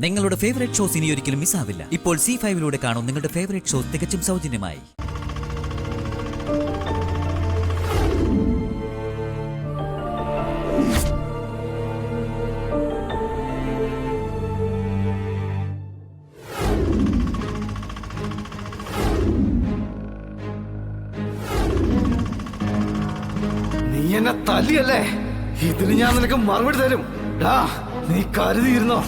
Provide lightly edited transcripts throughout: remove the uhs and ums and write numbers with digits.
നിങ്ങളുടെ favourite shows ഇനി ഒരിക്കലും മിസ്സാവില്ല. ഇപ്പോൾ C5 കാണും നിങ്ങളുടെ ഫേവറേറ്റ് ഷോസ് തികച്ചും സൗജന്യമായി. നീ എന്നെ തല്ലിയല്ലേ? ഇതിന് ഞാൻ നിനക്ക് മറുപടി തരും. നീ കരുതിയിരുന്നോ?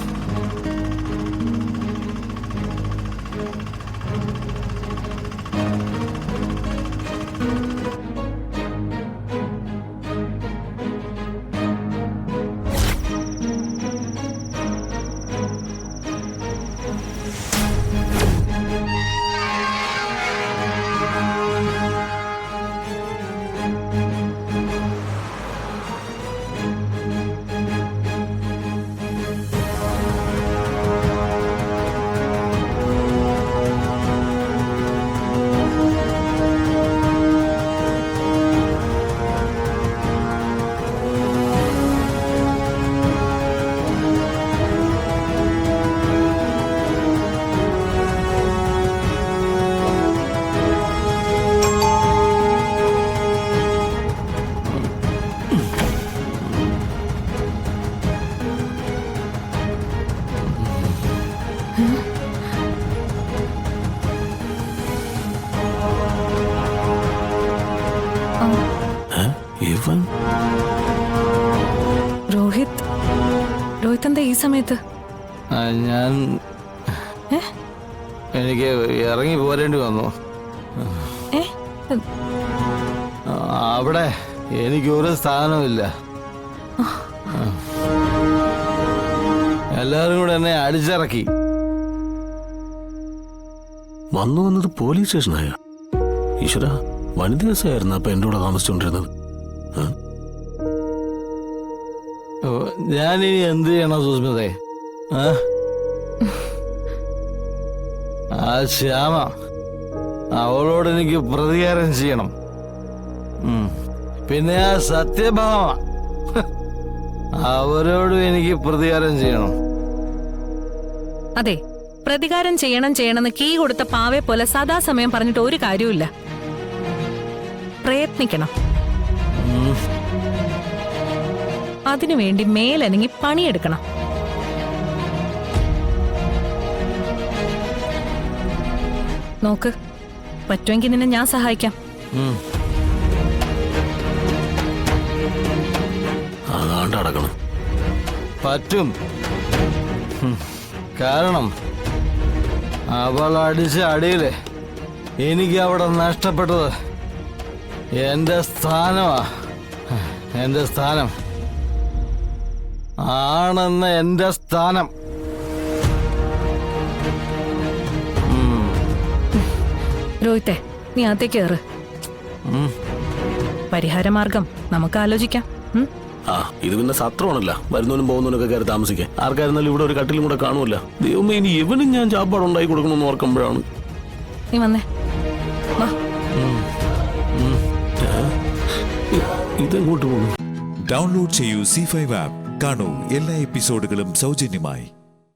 രോഹിത് എന്താ ഈ സമയത്ത്? എനിക്ക് ഇറങ്ങി പോരേണ്ടി വന്നു. അവിടെ എനിക്ക് ഒരു സ്ഥാനമില്ല. എല്ലാരും കൂടെ എന്നെ അടിച്ചിറക്കി. വന്നത് പോലീസ് സ്റ്റേഷനായ ഈശ്വര, വനിത ദിവസമായിരുന്നു അപ്പൊ എന്റെ കൂടെ താമസിച്ചോണ്ടിരുന്നത്. ഞാനിനി എന്ത് ചെയ്യണം സുസ്മിതേ? ആ ശ്യാമ, അവളോട് എനിക്ക് പ്രതികാരം ചെയ്യണം. പിന്നെ ആ സത്യഭാമ, അവരോടും എനിക്ക് പ്രതികാരം ചെയ്യണം. അതെ, പ്രതികാരം ചെയ്യണമെന്ന് കീ കൊടുത്ത പാവെ പോലെ സദാസമയം പറഞ്ഞിട്ട് ഒരു കാര്യമില്ല. പ്രയത്നിക്കണം. അതിനുവേണ്ടി മേലനങ്ങി പണിയെടുക്കണം. നോക്ക്, പറ്റുമെങ്കിൽ നിന്നെ ഞാൻ സഹായിക്കാം. അടക്കണം. പറ്റും. കാരണം അവൾ അടിച്ച അടിയില് എനിക്ക് അവിടെ നഷ്ടപ്പെട്ടത് എന്റെ സ്ഥാനമാ. എന്റെ സ്ഥാനം ആണെന്ന എന്റെ സ്ഥാനം. രോഹിത്തെ, നീ അകത്തേക്ക് കയറ്. പരിഹാരമാർഗം നമുക്ക് ആലോചിക്കാം. ഇത് പിന്നെ സത്രമാണല്ല, വരുന്നവനും പോകുന്നവനൊക്കെ കയറി താമസിക്കാൻ. ആർക്കായിരുന്നാലും ഇവിടെ ഒരു കട്ടിലും കൂടെ കാണുമല്ല. ദൈവമേ, ഇനി എവനും ഞാൻ ചാപ്പാട് ഉണ്ടാക്കി കൊടുക്കണമെന്ന് ഓർക്കുമ്പോഴാണ്. നീ വന്നേ, ഇതെങ്ങോട്ട് പോകുന്നു? ഡൗൺലോഡ് ചെയ്യൂ C5 ആപ്പ്. കാണൂ എല്ലാ എപ്പിസോഡുകളും സൗജന്യമായി.